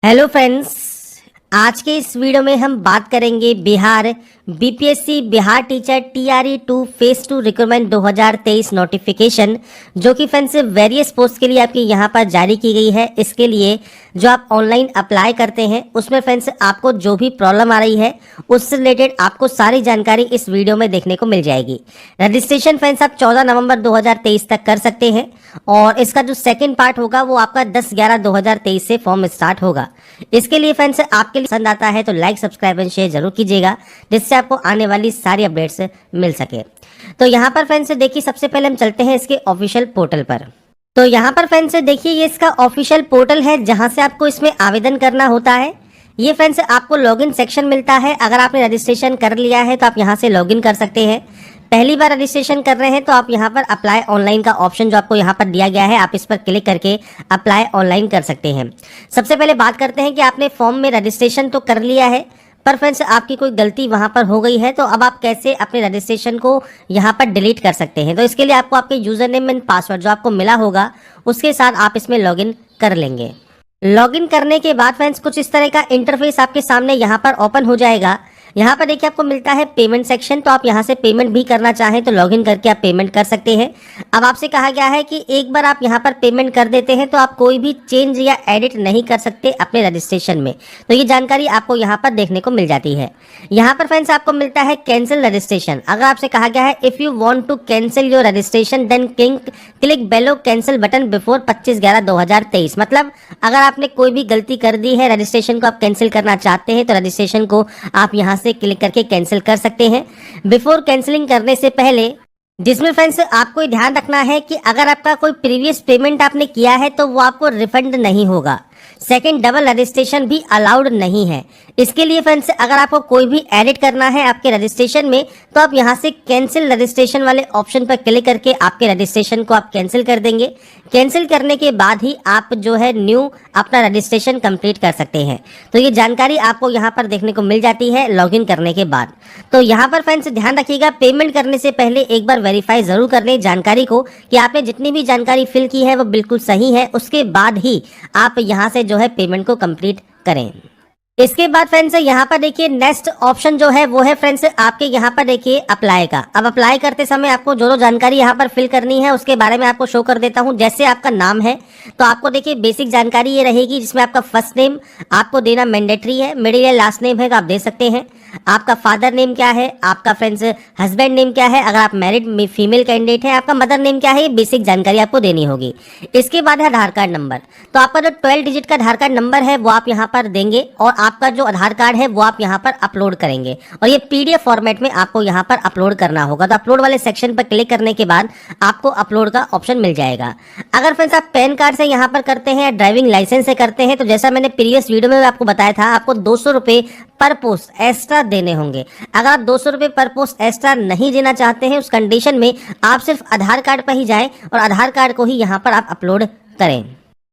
Hello friends, आज के इस वीडियो में हम बात करेंगे Bihar BPSC Bihar teacher TRE 2 phase 2 recruitment 2023 notification जो कि फ्रेंड्स वेरियस पोस्ट के लिए आपकी यहाँ पर जारी की गई है। इसके लिए जो आप ऑनलाइन अप्लाई करते हैं उसमें फ्रेंड्स आपको जो भी प्रॉब्लम आ रही है उससे रिलेटेड आपको सारी जानकारी इस वीडियो में देखने को मिल जाएगी। रजिस्ट्रेशन फ्रेंड्स आप 14 नवंबर 2023 तक कर सकते हैं और इसका जो सेकंड पार्ट होगा वो आपका 10/11/2023 से फॉर्म स्टार्ट होगा। इसके लिए फ्रेंड्स आपके लिए पसंद आता है तो लाइक सब्सक्राइब एंड शेयर जरूर कीजिएगा जिससे आपको आने वाली सारी अपडेट्स मिल सके। तो यहाँ पर फ्रेंड्स देखिए, सबसे पहले हम चलते हैं इसके ऑफिशियल पोर्टल पर। तो यहाँ पर फ्रेंड्स देखिए, ये इसका ऑफिशियल पोर्टल है जहाँ से आपको इसमें आवेदन करना होता है। ये फ्रेंड्स आपको लॉगिन सेक्शन मिलता है। अगर आपने रजिस्ट्रेशन कर लिया है तो आप यहाँ से लॉगिन कर सकते हैं। पहली बार रजिस्ट्रेशन कर रहे हैं तो आप यहाँ पर अप्लाई ऑनलाइन का ऑप्शन जो आपको यहाँ पर दिया गया है, आप इस पर क्लिक करके अप्लाई ऑनलाइन कर सकते हैं। सबसे पहले बात करते हैं कि आपने फॉर्म में रजिस्ट्रेशन तो कर लिया है, पर फ्रेंड्स आपकी कोई गलती वहाँ पर हो गई है तो अब आप कैसे अपने रजिस्ट्रेशन को यहाँ पर डिलीट कर सकते हैं। तो इसके लिए आपको आपके यूजर नेम एंड पासवर्ड जो आपको मिला होगा उसके साथ आप इसमें लॉगिन कर लेंगे। लॉगिन करने के बाद फ्रेंड्स कुछ इस तरह का इंटरफेस आपके सामने यहाँ पर ओपन हो जाएगा। यहाँ पर देखिए आपको मिलता है पेमेंट सेक्शन, तो आप यहाँ से पेमेंट भी करना चाहें तो लॉगिन करके आप पेमेंट कर सकते हैं। अब आपसे कहा गया है कि एक बार आप यहाँ पर पेमेंट कर देते हैं तो आप कोई भी चेंज या एडिट नहीं कर सकते अपने रजिस्ट्रेशन में। तो ये जानकारी आपको यहाँ पर देखने को मिल जाती है। यहाँ पर फ्रेंड्स आपको मिलता है कैंसिल रजिस्ट्रेशन। अगर आपसे कहा गया है if you want to cancel your registration then click below cancel button before 25/11/2023। मतलब अगर आपने कोई भी गलती कर दी है, रजिस्ट्रेशन को आप कैंसिल करना चाहते हैं तो रजिस्ट्रेशन को आप यहाँ से क्लिक करके कैंसिल कर सकते हैं। बिफोर कैंसिलिंग करने से पहले जिसमें फ्रेंड्स आपको ध्यान रखना है कि अगर आपका कोई प्रीवियस पेमेंट आपने किया है तो वो आपको रिफंड नहीं होगा। सेकंड, डबल रजिस्ट्रेशन भी अलाउड नहीं है। इसके लिए फ्रेंड्स अगर आपको कोई भी एडिट करना है आपके रजिस्ट्रेशन में तो आप यहाँ से कैंसिल रजिस्ट्रेशन वाले ऑप्शन पर क्लिक करके आपके रजिस्ट्रेशन को आप कैंसिल कर देंगे। कैंसिल करने के बाद ही आप जो है न्यू अपना रजिस्ट्रेशन कंप्लीट कर सकते हैं। तो ये जानकारी आपको यहाँ पर देखने को मिल जाती है लॉगिन करने के बाद। तो यहाँ पर फ्रेंड्स ध्यान रखिएगा, पेमेंट करने से पहले एक बार वेरीफाई जरूर कर लें जानकारी को कि आपने जितनी भी जानकारी फिल की है वो बिल्कुल सही है। उसके बाद ही आप यहाँ से जो है पेमेंट को कंप्लीट करें। इसके बाद फ्रेंड्स यहाँ पर देखिए नेक्स्ट ऑप्शन जो है वो है फ्रेंड्स आपके यहाँ पर देखिए अप्लाई का। अब अप्लाई करते समय आपको जो जानकारी यहाँ पर फिल करनी है उसके बारे में आपको शो कर देता हूँ। जैसे आपका नाम है तो आपको देखिए बेसिक जानकारी ये रहेगी जिसमें आपका फर्स्ट नेम आपको देना मैंडेटरी है, मिडिल या लास्ट नेम है तो आप दे सकते हैं। आपका फादर नेम क्या है, आपका फ्रेंड्स हस्बैंड नेम क्या है, अगर आप मैरिड फीमेल कैंडिडेट है, आपका मदर नेम क्या है, ये बेसिक जानकारी आपको देनी होगी। इसके बाद है आधार कार्ड नंबर। तो आपका जो 12 डिजिट का आधार कार्ड नंबर है वो आप यहाँ पर देंगे और आपका जो आधार कार्ड है वो आप यहाँ पर अपलोड करेंगे और ये पीडीएफ फॉर्मेट में आपको यहाँ पर अपलोड करना होगा। तो अपलोड वाले सेक्शन पर क्लिक करने के बाद आपको अपलोड का ऑप्शन मिल जाएगा। अगर फ्रेंड्स आप पैन कार्ड से यहाँ पर करते हैं या ड्राइविंग लाइसेंस से करते हैं तो जैसा मैंने प्रीवियस वीडियो में आपको बताया था, आपको 200 रुपये पर पोस्ट एक्स्ट्रा देने होंगे। अगर आप 200 रुपये पर पोस्ट एक्स्ट्रा नहीं देना चाहते हैं उस कंडीशन में आप सिर्फ आधार कार्ड पर ही जाएं और आधार कार्ड को ही यहाँ पर आप अपलोड करें।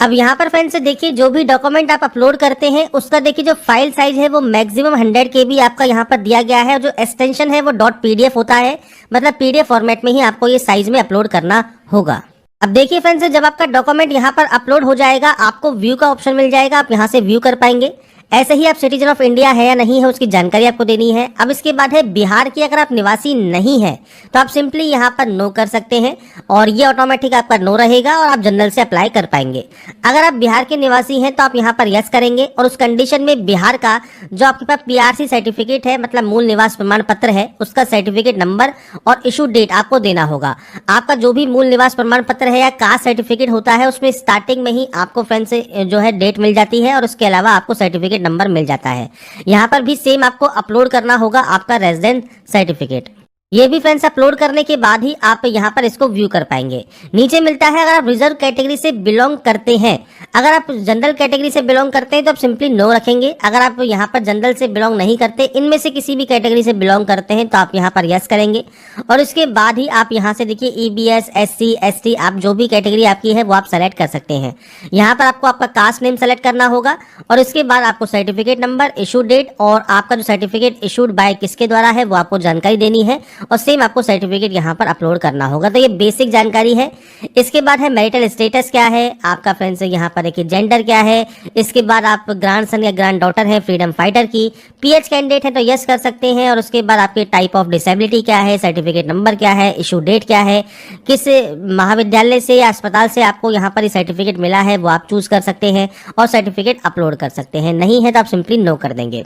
अब यहाँ पर फ्रेंड्स देखिए जो भी डॉक्यूमेंट आप अपलोड करते हैं उसका देखिए जो फाइल साइज है वो मैक्सिमम 100 KB आपका यहाँ पर दिया गया है। जो एक्सटेंशन है वो .pdf होता है, मतलब पीडीएफ फॉर्मेट में ही आपको ये साइज में अपलोड करना होगा। अब देखिए फ्रेंड्स जब आपका डॉक्यूमेंट यहाँ पर अपलोड हो जाएगा आपको व्यू का ऑप्शन मिल जाएगा, आप यहाँ से व्यू कर पाएंगे। ऐसे ही आप सिटीजन ऑफ इंडिया है या नहीं है उसकी जानकारी आपको देनी है। अब इसके बाद है बिहार की अगर आप निवासी नहीं है तो आप सिंपली यहाँ पर नो कर सकते हैं और ये ऑटोमेटिक आपका नो रहेगा और आप जनरल से अप्लाई कर पाएंगे। अगर आप बिहार के निवासी हैं तो आप यहाँ पर यस करेंगे और उस कंडीशन में बिहार का जो आपके पास पीआरसी सर्टिफिकेट है, मतलब मूल निवास प्रमाण पत्र है, उसका सर्टिफिकेट नंबर और इशू डेट आपको देना होगा। आपका जो भी मूल निवास प्रमाण पत्र है या कास्ट सर्टिफिकेट होता है उसमें स्टार्टिंग में ही आपको फ्रेंड्स जो है डेट मिल जाती है और उसके अलावा आपको सर्टिफिकेट नंबर मिल जाता है। यहाँ पर भी सेम आपको अपलोड करना होगा आपका रेजिडेंट सर्टिफिकेट। ये भी फ्रेंड्स अपलोड करने के बाद ही आप यहाँ पर इसको व्यू कर पाएंगे। नीचे मिलता है अगर आप रिजर्व कैटेगरी से बिलोंग करते हैं। अगर आप जनरल कैटेगरी से बिलोंग करते हैं तो आप सिंपली नो रखेंगे। अगर आप यहाँ पर जनरल से बिलोंग नहीं करते, इनमें से किसी भी कैटेगरी से बिलोंग करते हैं तो आप यहाँ पर यस करेंगे और इसके बाद ही आप यहाँ से देखिए ईबीएस, एससी, एसटी, आप जो भी कैटेगरी आपकी है वो आप सेलेक्ट कर सकते हैं। यहाँ पर आपको आपका कास्ट नेम सेलेक्ट करना होगा और इसके बाद आपको सर्टिफिकेट नंबर, इशू डेट और आपका जो सर्टिफिकेट इशूड बाय किसके द्वारा है वो आपको जानकारी देनी है और सेम आपको सर्टिफिकेट यहाँ पर अपलोड करना होगा। तो ये बेसिक जानकारी है। इसके बाद है मैरिटल स्टेटस क्या है आपका फ्रेंड्स, यहाँ पर देखिए जेंडर क्या है। इसके बाद आप ग्रैंड सन या ग्रैंड डॉटर है फ्रीडम फाइटर की, पीएच कैंडिडेट है तो यस कर सकते हैं। और उसके बाद आपके टाइप ऑफ डिसेबिलिटी क्या है, सर्टिफिकेट नंबर क्या है, इशू डेट क्या है, किस महाविद्यालय से या अस्पताल से आपको यहाँ पर सर्टिफिकेट मिला है वो आप चूज कर सकते हैं और सर्टिफिकेट अपलोड कर सकते हैं। नहीं है तो आप सिंपली नो कर देंगे।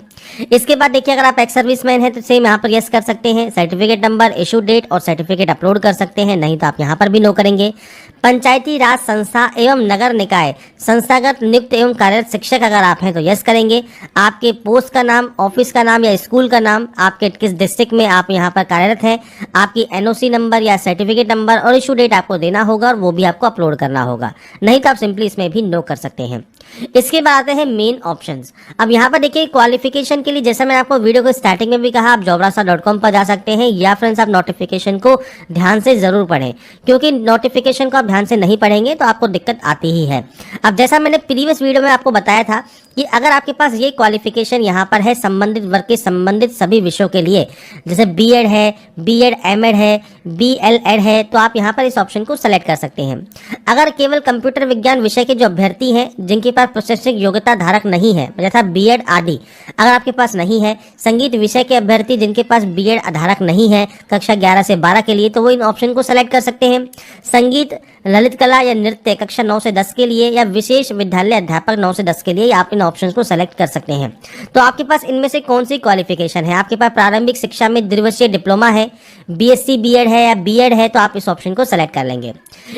इसके बाद देखिए अगर आप एक्स सर्विसमैन है तो सेम यहाँ पर यस कर सकते हैं, सर्टिफिकेट नंबर, इशू डेट और सर्टिफिकेट अपलोड कर सकते हैं। नहीं तो आप यहाँ पर भी नो करेंगे। पंचायती राज संस्था एवं नगर निकाय संस्थागत नियुक्त एवं कार्यरत शिक्षक अगर आप हैं तो यस करेंगे। आपके पोस्ट का नाम, ऑफिस का नाम या स्कूल का नाम, आपके किस डिस्ट्रिक्ट में आप यहाँ पर कार्यरत हैं, आपकी एनओसी नंबर या सर्टिफिकेट नंबर और इशू डेट आपको देना होगा और वो भी आपको अपलोड करना होगा। नहीं तो आप सिंपली इसमें भी नो कर सकते हैं। इसके बाद आते हैं मेन ऑप्शंस। अब यहाँ पर देखिए क्वालिफिकेशन के लिए जैसा मैंने आपको वीडियो को स्टार्टिंग में भी कहा, आप jobrasa.com पर जा सकते हैं या फ्रेंड्स आप नोटिफिकेशन को ध्यान से जरूर पढ़ें, क्योंकि नोटिफिकेशन को आप ध्यान से नहीं पढ़ेंगे तो आपको दिक्कत आती ही है। अब जैसा मैंने प्रीवियस वीडियो में आपको बताया था कि अगर आपके पास ये क्वालिफिकेशन यहाँ पर है संबंधित वर्ग के संबंधित सभी विषयों के लिए, जैसे बीएड है, बीएड एमएड है, बीएलएड है, तो आप यहाँ पर इस ऑप्शन को सेलेक्ट कर सकते हैं। अगर केवल कंप्यूटर विज्ञान विषय के जो अभ्यर्थी हैं जिनके पास प्रशैक्षणिक योग्यता धारक नहीं है, जैसा बीएड आदि अगर आपके पास नहीं है, संगीत विषय के अभ्यर्थी जिनके पास बीएड धारक नहीं है कक्षा 11 से 12 के लिए, तो वो इन ऑप्शन को सेलेक्ट कर सकते हैं। संगीत, ललित कला या नृत्य कक्षा 9 से 10 के लिए या विशेष विद्यालय अध्यापक 9 से 10 के लिए आप इन ऑप्शंस को सेलेक्ट कर सकते हैं। तो आपके पास इनमें से कौन सी क्वालिफिकेशन है, आपके पास प्रारंभिक शिक्षा में द्विवर्षीय डिप्लोमा है, बीएससी बीएड है या बीएड है, तो आप इस ऑप्शन को सेलेक्ट कर लेंगे।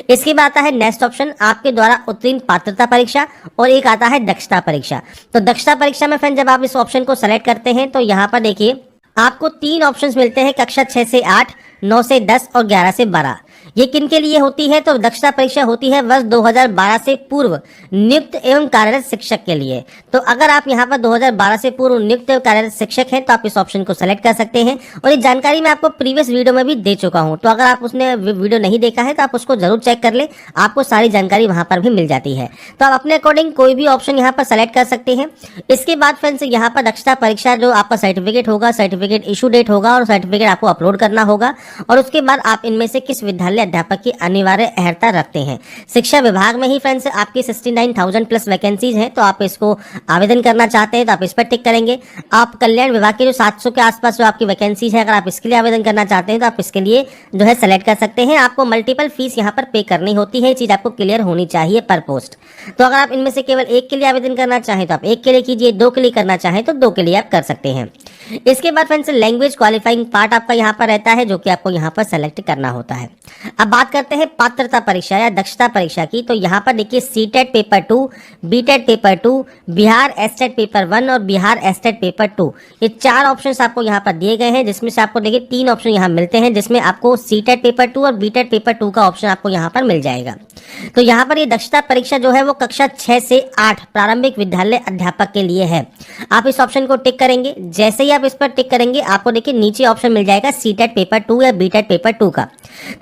इसके बाद आता है नेक्स्ट ऑप्शन, आपके द्वारा उत्तीर्ण पात्रता परीक्षा और एक आता है दक्षता परीक्षा। तो दक्षता परीक्षा में फ्रेंड जब आप इस ऑप्शन को सेलेक्ट करते हैं तो यहाँ पर देखिए आपको 3 ऑप्शंस मिलते हैं, कक्षा 6 से 8, 9 से 10 और 11 से 12। ये किन के लिए होती है, तो दक्षता परीक्षा होती है वर्ष 2012 से पूर्व नियुक्त एवं कार्यरत शिक्षक के लिए। तो अगर आप यहाँ पर 2012 से पूर्व नियुक्त एवं कार्यरत शिक्षक हैं तो आप इस ऑप्शन को सेलेक्ट कर सकते हैं। और ये जानकारी मैं आपको प्रीवियस वीडियो में भी दे चुका हूँ, तो अगर आप उसने वीडियो नहीं देखा है तो आप उसको जरूर चेक कर ले, आपको सारी जानकारी वहाँ पर भी मिल जाती है। तो आप अपने अकॉर्डिंग कोई भी ऑप्शन यहाँ पर सेलेक्ट कर सकते हैं। इसके बाद फ्रेंड्स यहाँ पर दक्षता परीक्षा जो आपका सर्टिफिकेट होगा, सर्टिफिकेट इशू डेट होगा और सर्टिफिकेट आपको अपलोड करना होगा। और उसके बाद आप इनमें से किस विद्यालय अध्यापक की अनिवार्य अर्हता रखते हैं। शिक्षा विभाग में ही फ्रेंड्स आपकी 69,000 प्लस वैकेंसीज हैं, तो आप इसको आवेदन करना चाहते हैं तो आप इस पर टिक करेंगे। आप कल्याण विभाग के जो 700 के आसपास जो आपकी वैकेंसीज है, अगर आप इसके लिए आवेदन करना चाहते हैं तो आप इसके लिए जो है सेलेक्ट कर सकते हैं। आपको मल्टीपल फीस यहाँ पर पे करनी होती है, ये चीज आपको क्लियर होनी चाहिए पर पोस्ट। तो अगर आप इनमें से केवल एक के लिए आवेदन करना चाहें तो आप एक के लिए कीजिए, 2 के लिए करना चाहें तो 2 के लिए आप कर सकते हैं। इसके बाद फ्रेंड्स लैंग्वेज क्वालिफाइंग पार्ट आपका यहाँ पर रहता है, जो कि आपको यहाँ पर सेलेक्ट करना होता है। अब बात करते हैं पात्रता परीक्षा या दक्षता परीक्षा की। तो यहाँ पर देखिए CTET paper 2, बीटेट paper 2, Bihar STET paper 1 और बिहार एसटेट पेपर 2, ये 4 ऑप्शंस आपको यहाँ पर दिए गए हैं, जिसमें से आपको देखिए 3 ऑप्शन यहाँ मिलते हैं, जिसमें आपको सीटेट पेपर 2 और बीटेट पेपर 2 का ऑप्शन आपको यहाँ पर मिल जाएगा। तो यहाँ पर ये दक्षता परीक्षा जो है वो कक्षा 6 से 8 प्रारंभिक विद्यालय अध्यापक के लिए है। आप इस ऑप्शन को टिक करेंगे। जैसे ही आप इस पर टिक करेंगे आपको देखिए नीचे ऑप्शन मिल जाएगा सीटेट पेपर 2 या बीटेट पेपर 2 का।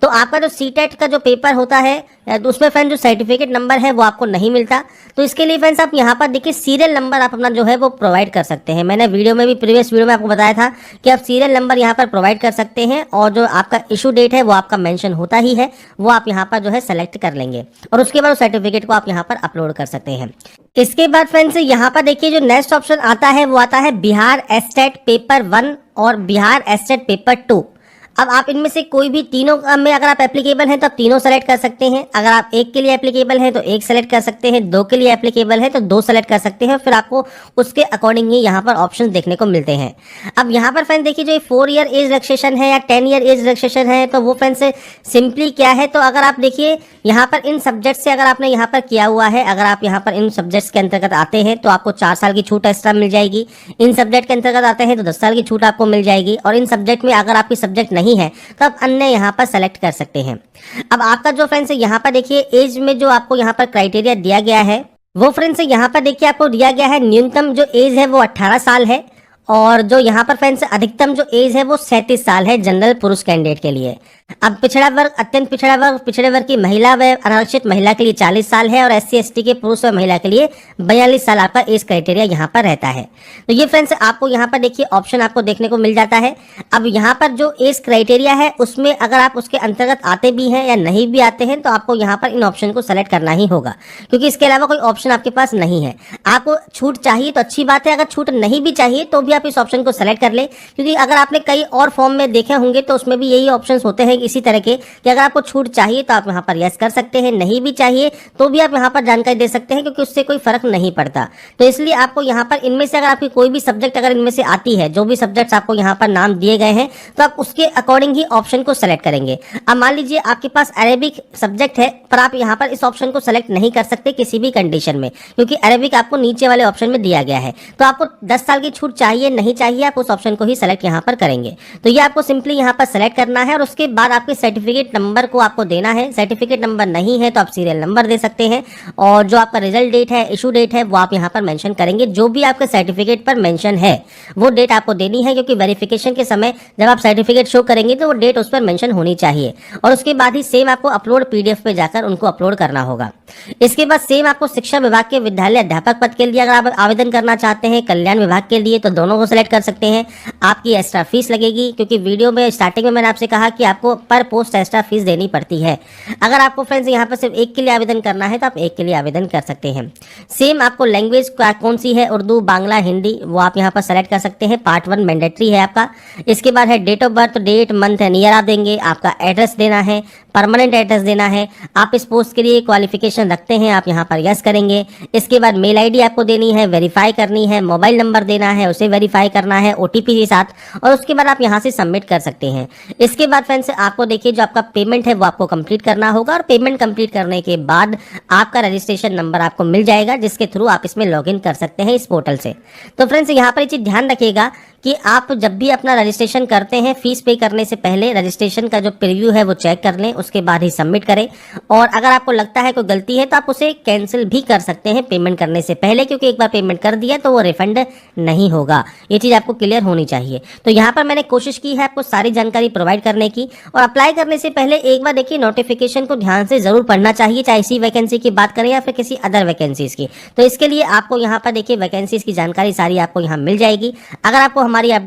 तो आपका जो सीटेट का जो पेपर होता है तो उसमें फ्रेंड जो सर्टिफिकेट नंबर है वो आपको नहीं मिलता। तो इसके लिए फ्रेंड्स आप यहाँ पर देखिए सीरियल नंबर आप अपना जो है वो प्रोवाइड कर सकते हैं। मैंने वीडियो में भी प्रीवियस वीडियो में आपको बताया था कि आप सीरियल नंबर यहाँ पर प्रोवाइड कर सकते हैं और जो आपका इशू डेट है वो आपका मेंशन होता ही है, वो आप यहाँ पर जो है सेलेक्ट कर लेंगे और उसके बाद उस सर्टिफिकेट को आप यहाँ पर अपलोड कर सकते हैं। इसके बाद फ्रेंड्स यहाँ पर देखिए जो नेक्स्ट ऑप्शन आता है वो आता है बिहार एसटेट पेपर 1 और बिहार एसटेट पेपर 2। अब आप इनमें से कोई भी तीनों में अगर आप एप्लीकेबल हैं तो आप तीनों सेलेक्ट कर सकते हैं। अगर आप एक के लिए एप्लीकेबल हैं तो एक सेलेक्ट कर सकते हैं, 2 के लिए एप्लीकेबल है तो 2 सेलेक्ट कर सकते हैं। फिर आपको उसके अकॉर्डिंग ही यहाँ पर ऑप्शंस देखने को मिलते हैं। अब यहाँ पर फ्रेंड्स देखिए जो 4 ईयर एज रिलैक्सेशन है या 10 ईयर एज रिलैक्सेशन है, तो वो फ्रेंड्स सिंपली क्या है, तो अगर आप देखिए यहाँ पर इन सब्जेक्ट से अगर आपने यहाँ पर किया हुआ है, अगर आप यहाँ पर इन सब्जेक्ट्स के अंतर्गत आते हैं तो आपको 4 साल की छूट एक्स्ट्रा मिल जाएगी। इन सब्जेक्ट के अंतर्गत आते हैं तो 10 साल की छूट आपको मिल जाएगी। और इन सब्जेक्ट में अगर आपकी सब्जेक्ट नहीं है तो आप अन्य यहाँ पर सेलेक्ट कर सकते हैं। अब आपका जो फ्रेंड्स यहाँ पर देखिए एज में जो आपको यहाँ पर क्राइटेरिया दिया गया है वो फ्रेंड्स यहाँ पर देखिए आपको दिया गया है न्यूनतम जो एज है वो 18 साल है और जो यहाँ पर फ्रेंड्स अधिकतम जो एज है वो 37 साल है जनरल पुरुष कैंडिडेट के लिए। अब पिछड़ा वर्ग, अत्यंत पिछड़ा वर्ग, पिछड़े वर्ग की महिला व अनारक्षित महिला के लिए 40 साल है और SC ST के पुरुष व महिला के लिए 42 साल आपका एज क्राइटेरिया यहाँ पर रहता है। तो ये फ्रेंड्स आपको यहाँ पर देखिए ऑप्शन आपको देखने को मिल जाता है। अब यहाँ पर जो एज क्राइटेरिया है उसमें अगर आप उसके अंतर्गत आते भी हैं या नहीं भी आते हैं तो आपको यहाँ पर इन ऑप्शन को सेलेक्ट करना ही होगा, क्योंकि इसके अलावा कोई ऑप्शन आपके पास नहीं है। आपको छूट चाहिए तो अच्छी बात है, अगर छूट नहीं भी चाहिए तो भी आप इस ऑप्शन को सेलेक्ट कर ले, क्योंकि अगर आपने कई और फॉर्म में देखे होंगे तो उसमें भी यही ऑप्शंस होते हैं इसी तरह के कि अगर आपको छूट चाहिए तो आप यहाँ पर यस कर सकते हैं, नहीं भी चाहिए तो भी आप यहाँ पर जानकारी दे सकते हैं, क्योंकि उससे कोई फर्क नहीं पड़ता। तो इसलिए आपको यहाँ पर इनमें से अगर आपकी कोई भी सब्जेक्ट अगर इनमें से आती है, जो भी सब्जेक्ट्स आपको यहाँ पर नाम दिए गए हैं, तो आप उसके अकॉर्डिंग ही ऑप्शन को सेलेक्ट करेंगे। अब मान लीजिए आपके पास अरेबिक सब्जेक्ट है पर आप यहाँ पर इस ऑप्शन को सेलेक्ट नहीं कर सकते किसी भी कंडीशन में, क्योंकि अरेबिक आपको नीचे वाले ऑप्शन में दिया गया है। तो आपको 10 साल की छूट चाहिए नहीं चाहिए, आप उस ऑप्शन को ही सेलेक्ट यहाँ पर करेंगे। तो ये आपको सिंपली यहाँ पर सेलेक्ट करना है और उसके बाद आपके सर्टिफिकेट नंबर को आपको देना है। सर्टिफिकेट नंबर नहीं है तो आप सीरियल नंबर दे सकते हैं और जो आपका रिजल्ट डेट है, इशू डेट है, वो आप यहाँ पर मेंशन करेंगे। जो भी आपके सर्टिफिकेट पर मेंशन है वो डेट आपको देनी है, क्योंकि वेरिफिकेशन के समय जब आप सर्टिफिकेट शो करेंगे तो वो डेट उस पर मेंशन होनी चाहिए। और उसके बाद ही सेम आपको अपलोड PDF पे जाकर उनको अपलोड करना होगा। इसके बाद सेम आपको शिक्षा विभाग के विद्यालय अध्यापक पद के लिए अगर आप आवेदन करना चाहते हैं, कल्याण विभाग के लिए, तो दोनों को सिलेक्ट कर सकते हैं। आपकी एक्स्ट्रा फीस लगेगी, क्योंकि वीडियो में स्टार्टिंग में मैंने आपसे कहा कि आपको पर पोस्ट एक्स्ट्रा फीस देनी पड़ती है। अगर आपको फ्रेंड्स यहाँ पर सिर्फ एक के लिए आवेदन करना है तो आप एक के लिए आवेदन कर सकते हैं। सेम आपको लैंग्वेज कौन सी है, उर्दू, बांग्ला, हिंदी, वो आप यहाँ पर सेलेक्ट कर सकते हैं। पार्ट 1 मैंडेटरी है आपका। इसके बाद है date of birth, date, month and year आप देंगे। आपका एड्रेस देना है, परमानेंट एड्रेस देना है। आप इस पोस्ट के लिए क्वालिफिकेशन रखते हैं, आप यहाँ पर यस करेंगे। इसके बाद मेल ID आपको देनी है, वेरीफाई करनी है, मोबाइल नंबर देना है, उसे वेरीफाई करना है OTP के साथ, और उसके बाद आप यहाँ से सबमिट कर सकते हैं। इसके बाद फ्रेंड्स आपको देखिए जो आपका पेमेंट है वो आपको कंप्लीट करना होगा और पेमेंट कंप्लीट करने के बाद आपका रजिस्ट्रेशन नंबर आपको मिल जाएगा, जिसके थ्रू आप इसमें लॉगिन कर सकते हैं इस पोर्टल से। तो फ्रेंड्स यहाँ पर ये चीज़ ध्यान रखिएगा कि आप जब भी अपना रजिस्ट्रेशन करते हैं फीस पे करने से पहले रजिस्ट्रेशन का जो प्रीव्यू है वो चेक कर लें, उसके बाद ही सबमिट करें। और अगर आपको लगता है कोई गलती है तो आप उसे कैंसिल भी कर सकते हैं पेमेंट करने से पहले, क्योंकि एक बार पेमेंट कर दिया तो वो रिफंड नहीं होगा। ये चीज़ आपको क्लियर होनी चाहिए। तो यहाँ पर मैंने कोशिश की है आपको सारी जानकारी प्रोवाइड करने की। और अप्लाई करने से पहले एक बार देखिए नोटिफिकेशन को ध्यान से जरूर पढ़ना चाहिए, चाहे इसी वैकेंसी की बात करें या फिर किसी अदर वैकेंसीज की। तो इसके लिए आपको यहाँ पर देखिए वैकेंसीज की जानकारी सारी आपको यहाँ मिल जाएगी। अगर आपको हमारी